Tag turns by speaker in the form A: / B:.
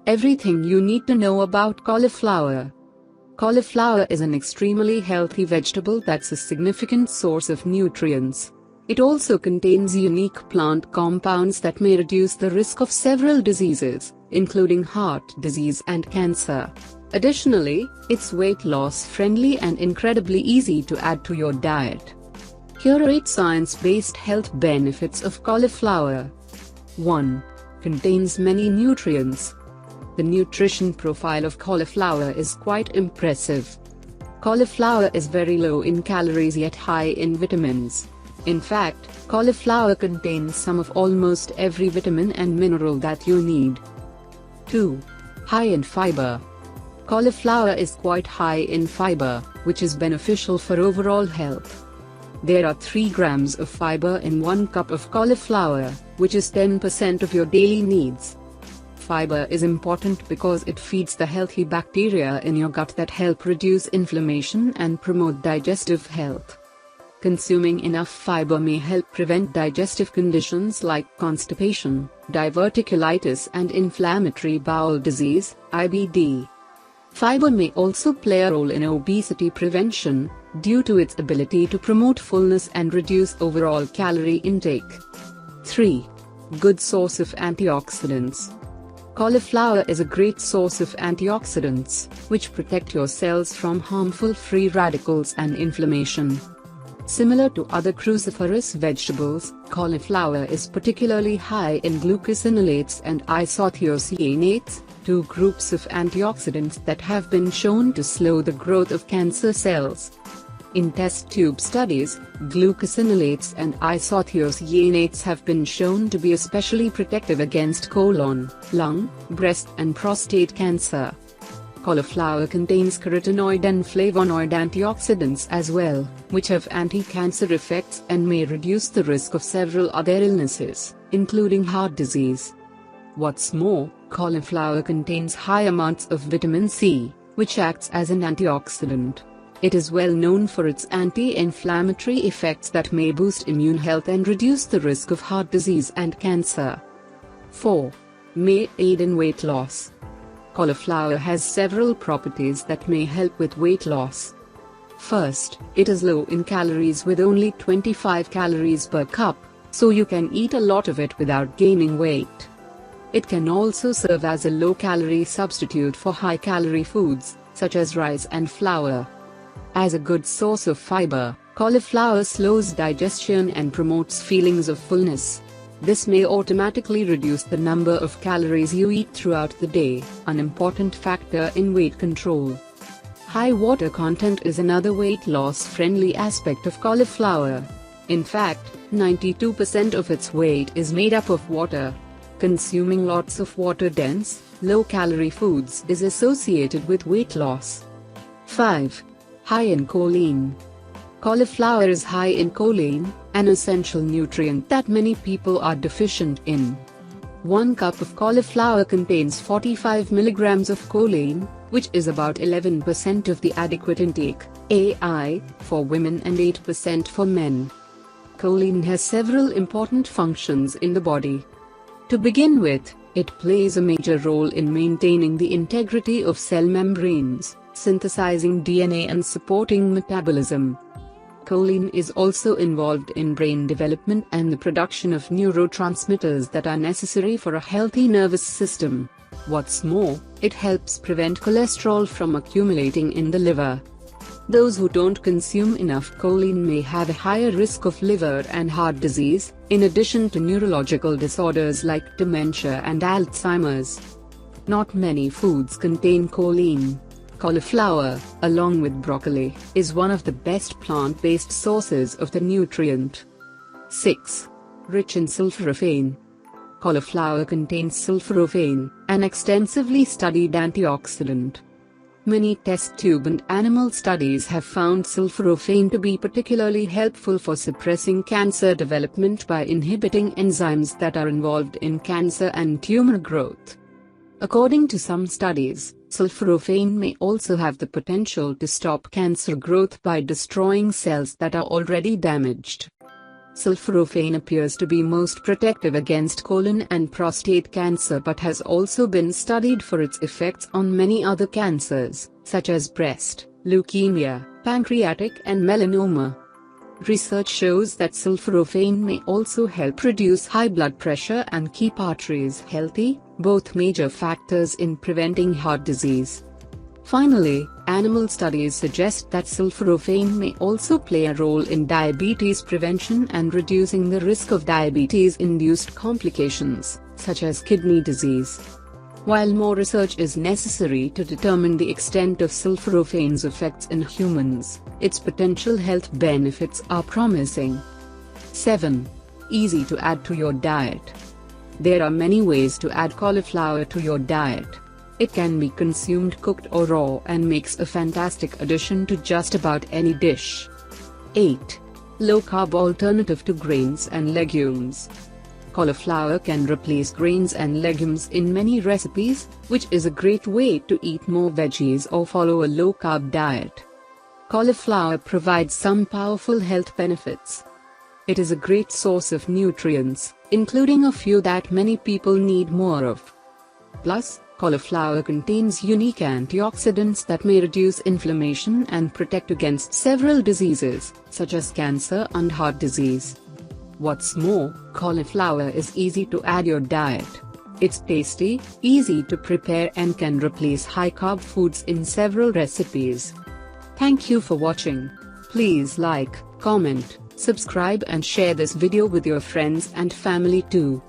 A: Everything you need to know about cauliflower. Cauliflower is an extremely healthy vegetable that's a significant source of nutrients. It also contains unique plant compounds that may reduce the risk of several diseases, including heart disease and cancer. Additionally, it's weight loss friendly and incredibly easy to add to your diet. Here are 8 science-based health benefits of cauliflower. 1. Contains many nutrients. The nutrition profile of cauliflower is quite impressive. Cauliflower is very low in calories yet high in vitamins. In fact, cauliflower contains some of almost every vitamin and mineral that you need. 2. High in fiber. Cauliflower is quite high in fiber, which is beneficial for overall health. There are 3 grams of fiber in 1 cup of cauliflower, which is 10% of your daily needs. Fiber is important because it feeds the healthy bacteria in your gut that help reduce inflammation and promote digestive health. Consuming enough fiber may help prevent digestive conditions like constipation, diverticulitis and inflammatory bowel disease, IBD. Fiber may also play a role in obesity prevention, due to its ability to promote fullness and reduce overall calorie intake. 3. Good source of antioxidants. Cauliflower is a great source of antioxidants, which protect your cells from harmful free radicals and inflammation. Similar to other cruciferous vegetables, cauliflower is particularly high in glucosinolates and isothiocyanates, 2 groups of antioxidants that have been shown to slow the growth of cancer cells. In test tube studies, glucosinolates and isothiocyanates have been shown to be especially protective against colon, lung, breast and prostate cancer. Cauliflower contains carotenoid and flavonoid antioxidants as well, which have anti-cancer effects and may reduce the risk of several other illnesses, including heart disease. What's more, cauliflower contains high amounts of vitamin C, which acts as an antioxidant. It is well known for its anti-inflammatory effects that may boost immune health and reduce the risk of heart disease and cancer. 4. May aid in weight loss. Cauliflower has several properties that may help with weight loss. First, it is low in calories with only 25 calories per cup, so you can eat a lot of it without gaining weight. It can also serve as a low-calorie substitute for high-calorie foods, such as rice and flour. As a good source of fiber, cauliflower slows digestion and promotes feelings of fullness. This may automatically reduce the number of calories you eat throughout the day, an important factor in weight control. High water content is another weight loss-friendly aspect of cauliflower. In fact, 92% of its weight is made up of water. Consuming lots of water-dense, low-calorie foods is associated with weight loss. 5. High in choline. Cauliflower is high in choline, an essential nutrient that many people are deficient in. 1 cup of cauliflower contains 45 mg of choline, which is about 11% of the adequate intake, AI, for women and 8% for men. Choline has several important functions in the body. To begin with, it plays a major role in maintaining the integrity of cell membranes, synthesizing DNA and supporting metabolism. Choline is also involved in brain development and the production of neurotransmitters that are necessary for a healthy nervous system. What's more, it helps prevent cholesterol from accumulating in the liver. Those who don't consume enough choline may have a higher risk of liver and heart disease, in addition to neurological disorders like dementia and Alzheimer's. Not many foods contain choline. Cauliflower, along with broccoli, is one of the best plant-based sources of the nutrient. 6. Rich in sulforaphane. Cauliflower contains sulforaphane, an extensively studied antioxidant. Many test tube and animal studies have found sulforaphane to be particularly helpful for suppressing cancer development by inhibiting enzymes that are involved in cancer and tumor growth. According to some studies, sulforaphane may also have the potential to stop cancer growth by destroying cells that are already damaged. Sulforaphane appears to be most protective against colon and prostate cancer but has also been studied for its effects on many other cancers, such as breast, leukemia, pancreatic and melanoma. Research shows that sulforaphane may also help reduce high blood pressure and keep arteries healthy, both major factors in preventing heart disease. Finally, animal studies suggest that sulforaphane may also play a role in diabetes prevention and reducing the risk of diabetes-induced complications, such as kidney disease. While more research is necessary to determine the extent of sulforaphane's effects in humans, its potential health benefits are promising. 7. Easy to add to your diet. There are many ways to add cauliflower to your diet. It can be consumed cooked or raw and makes a fantastic addition to just about any dish. 8. Low-carb alternative to grains and legumes. Cauliflower can replace grains and legumes in many recipes, which is a great way to eat more veggies or follow a low-carb diet. Cauliflower provides some powerful health benefits. It is a great source of nutrients, including a few that many people need more of. Plus, cauliflower contains unique antioxidants that may reduce inflammation and protect against several diseases, such as cancer and heart disease. What's more, cauliflower is easy to add your diet. It's tasty, easy to prepare and can replace high-carb foods in several recipes. Thank you for watching. Please like, comment, subscribe and share this video with your friends and family too.